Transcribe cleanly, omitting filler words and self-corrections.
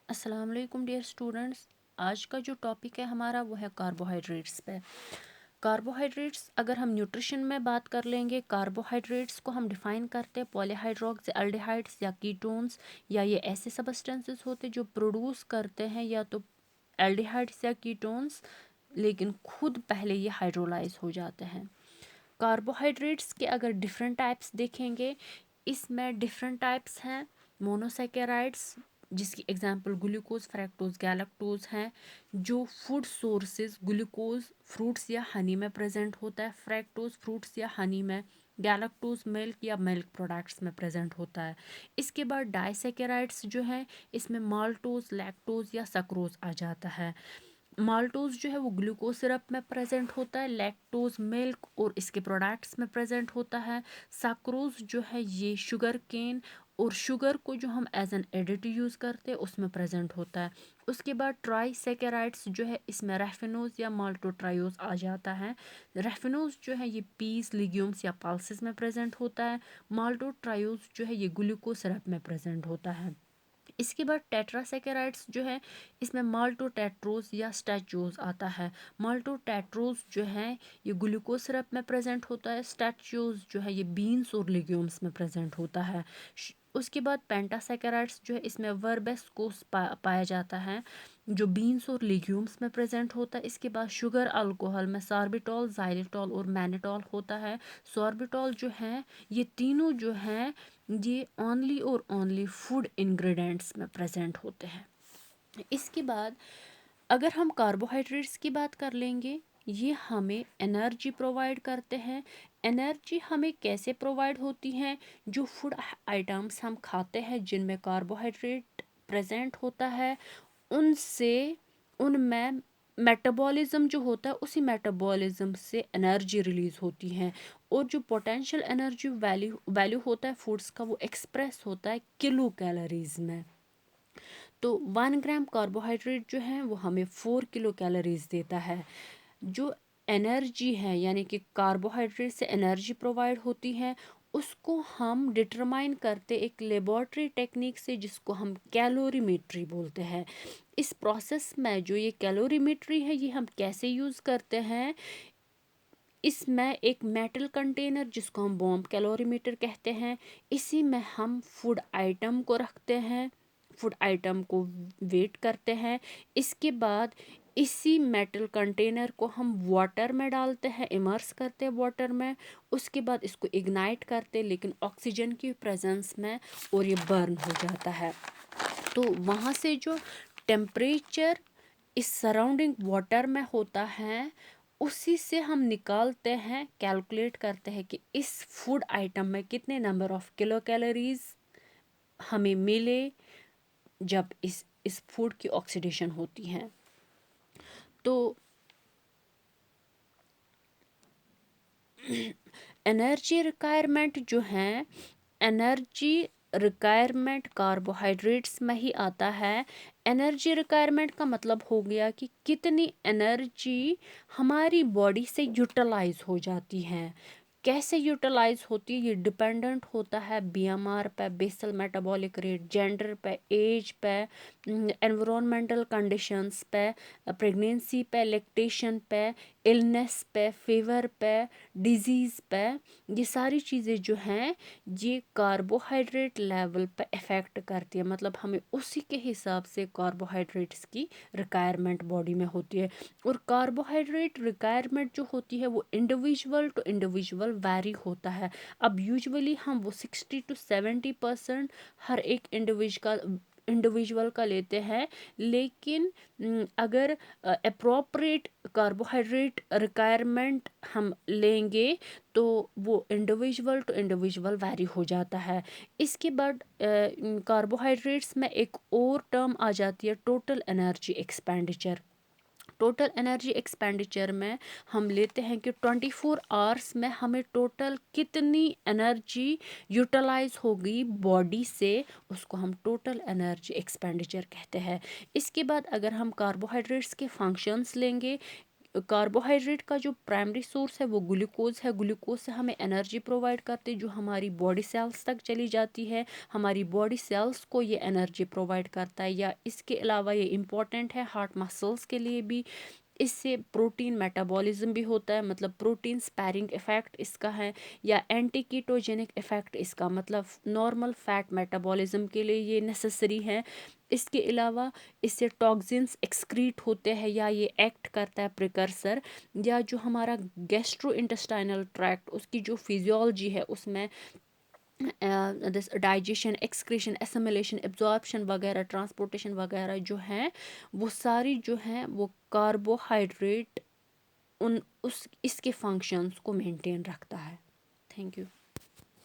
السلام علیکم dear students. آج کا جو ٹاپک ہے ہمارا وہ ہے کاربوہائیڈریٹس پہ. کاربوہائیڈریٹس اگر ہم نیوٹریشن میں بات کر لیں گے، کاربوہائیڈریٹس کو ہم ڈیفائن کرتے ہیں پولی ہائیڈروکسی الڈیہائڈس یا کیٹونس، یا یہ ایسے سبسٹنسز ہوتے جو پروڈیوس کرتے ہیں یا تو الڈیہائڈس یا کیٹونس، لیکن خود پہلے یہ ہائیڈرولائز ہو جاتے ہیں. کاربوہائیڈریٹس کے اگر ڈفرینٹ ٹائپس دیکھیں گے، اس میں ڈفرینٹ ٹائپس ہیں. مونوسیکرائڈس جس کی ایگزامپل گلوکوز، فریکٹوز، گیلکٹوز ہیں. جو فوڈ سورسز گلوکوز فروٹس یا ہنی میں پریزنٹ ہوتا ہے، فریکٹوز فروٹس یا ہنی میں، گیلکٹوز ملک یا ملک پروڈکٹس میں پریزنٹ ہوتا ہے. اس کے بعد ڈائیسیکرائڈس جو ہیں، اس میں مالٹوز، لیکٹوز یا سکروز آ جاتا ہے. مالٹوز جو ہے وہ گلوکوز سرپ میں پریزنٹ ہوتا ہے، لیکٹوز ملک اور اس کے پروڈکٹس میں پریزنٹ ہوتا ہے. سکروز جو ہے یہ شوگر کین اور شوگر کو جو ہم ایز این ایڈیٹو یوز کرتے ہیں اس میں پریزنٹ ہوتا ہے. اس کے بعد ٹرائی سیکرائڈس جو ہے، اس میں ریفینوز یا مالٹو ٹرائیوز آ جاتا ہے. ریفینوز جو ہے یہ پیس، لیگیومس یا پلسز میں پریزنٹ ہوتا ہے. مالٹو ٹرائیوز جو ہے یہ گلوکوز سرپ میں پریزنٹ ہوتا ہے. اس کے بعد ٹیٹرا سیکرائڈس جو ہے، اس میں مالٹو ٹیٹروز یا اسٹیچوز آتا ہے. مالٹو ٹیٹروز جو ہے یہ گلوکوز سرپ میں پریزنٹ ہوتا ہے. اسٹیچوز جو ہے یہ بینس اور لیگیومس میں پریزنٹ ہوتا ہے. اس کے بعد پینٹا سیکرائڈس جو ہے، اس میں وربیسکوس پایا جاتا ہے جو بینس اور لیگیومس میں پریزنٹ ہوتا ہے. اس کے بعد شوگر الکوہل میں ساربیٹول، زائلیٹول اور مینیٹول ہوتا ہے. ساربیٹول جو ہے یہ تینوں جو ہیں یہ اونلی اور اونلی فوڈ انگریڈینٹس میں پریزنٹ ہوتے ہیں. اس کے بعد اگر ہم کاربوہائیڈریٹس کی بات کر لیں گے، یہ ہمیں انرجی پرووائڈ کرتے ہیں. انرجی ہمیں کیسے پرووائڈ ہوتی ہیں؟ جو فوڈ آئٹمس ہم کھاتے ہیں جن میں کاربوہائیڈریٹ پریزنٹ ہوتا ہے، ان میں میٹابولزم جو ہوتا ہے، اسی میٹابولزم سے انرجی ریلیز ہوتی ہے. اور جو پوٹینشیل انرجی ویلیو ہوتا ہے فوڈس کا، وہ ایکسپریس ہوتا ہے کلو کیلوریز میں. تو 1 گرام کاربوہائیڈریٹ جو ہے وہ ہمیں 4 کلو کیلوریز دیتا ہے. جو انرجی ہے یعنی کہ کاربوہائیڈریٹ سے انرجی پرووائڈ ہوتی ہے، اس کو ہم ڈٹرمائن کرتے ایک لیبارٹری ٹیکنیک سے جس کو ہم کیلوری میٹری بولتے ہیں. اس پروسیس میں جو یہ کیلوری میٹری ہے یہ ہم کیسے یوز کرتے ہیں؟ اس میں ایک میٹل کنٹینر جس کو ہم بوم کیلوری میٹر کہتے ہیں، اسی میں ہم فوڈ آئٹم کو رکھتے ہیں، فوڈ آئٹم کو ویٹ کرتے ہیں. اس کے بعد اسی میٹل کنٹینر کو ہم واٹر میں ڈالتے ہیں، امرس کرتے ہیں واٹر میں. اس کے بعد اس کو اگنائٹ کرتے لیکن آکسیجن کی پریزنس میں، اور یہ برن ہو جاتا ہے. تو وہاں سے جو ٹیمپریچر اس سراؤنڈنگ واٹر میں ہوتا ہے، اسی سے ہم نکالتے ہیں، کیلکولیٹ کرتے ہیں کہ اس فوڈ آئٹم میں کتنے نمبر آف کلو کیلوریز ہمیں ملے جب اس فوڈ کی آکسیڈیشن ہوتی ہے. تو انرجی ریکوائرمنٹ جو ہیں، انرجی ریکوائرمنٹ کاربوہائیڈریٹس میں ہی آتا ہے. انرجی ریکوائرمنٹ کا مطلب ہو گیا کہ کتنی انرجی ہماری باڈی سے یوٹیلائز ہو جاتی ہے. کیسے یوٹیلائز ہوتی ہے؟ یہ ڈپینڈنٹ ہوتا ہے بی ایم آر پہ، بیسل میٹابولک ریٹ، جینڈر پہ، ایج پہ، انوائرمنٹل کنڈیشنز پہ، پریگنینسی پہ، لیکٹیشن پہ، النس پہ، فیور پہ، ڈیزیز پہ. یہ ساری چیزیں جو ہیں یہ کاربوہائیڈریٹ لیول پہ افیکٹ کرتی ہے. مطلب ہمیں اسی کے حساب سے کاربوہائیڈریٹس کی ریکوائرمنٹ باڈی میں ہوتی ہے. اور کاربوہائیڈریٹ ریکوائرمنٹ جو ہوتی ہے وہ انڈیویژول ٹو انڈیویژول ویری ہوتا ہے. اب یوزولی ہم وہ 60-70% ہر ایک انڈیویژول کا لیتے ہیں، لیکن اگر اپروپریٹ کاربوہائیڈریٹ ریکوائرمنٹ ہم لیں گے تو وہ انڈیویژول ٹو انڈیویژول ویری ہو جاتا ہے. اس کے بعد کاربوہائیڈریٹس میں ایک اور ٹرم آ جاتی ہے total energy expenditure. Total energy expenditure میں ہم لیتے ہیں کہ 24 آورس میں ہمیں ٹوٹل کتنی انرجی یوٹیلائز ہوگی باڈی سے، اس کو ہم ٹوٹل انرجی ایکسپینڈیچر کہتے ہیں. اس کے بعد اگر ہم کاربوہائیڈریٹس کے فنکشنز لیں گے، کاربوہائیڈریٹ کا جو پرائمری سورس ہے وہ گلوکوز ہے. گلوکوز سے ہمیں انرجی پرووائڈ کرتے جو ہماری باڈی سیلز تک چلی جاتی ہے. ہماری باڈی سیلز کو یہ انرجی پرووائڈ کرتا ہے. یا اس کے علاوہ یہ امپورٹنٹ ہے ہارٹ مسلس کے لیے بھی. اس سے پروٹین میٹابولزم بھی ہوتا ہے, مطلب پروٹین سپیرنگ افیکٹ اس کا ہے. یا اینٹی کیٹوجینک افیکٹ اس کا, مطلب نارمل فیٹ میٹابولزم کے لیے یہ نیسسری ہے. اس کے علاوہ اس سے ٹاکزنس ایکسکریٹ ہوتے ہیں یا یہ ایکٹ کرتا ہے پریکرسر. یا جو ہمارا گیسٹرو انٹسٹائنل ٹریکٹ اس کی جو فیزیولوجی ہے اس میں ڈائجیشن, ایکسکریشن, اسیمیلیشن, ایبزارپشن وغیرہ, ٹرانسپورٹیشن وغیرہ جو ہیں وہ ساری جو ہیں وہ کاربوہائیڈریٹ اس کے فنکشنز کو مینٹین رکھتا ہے. Thank you.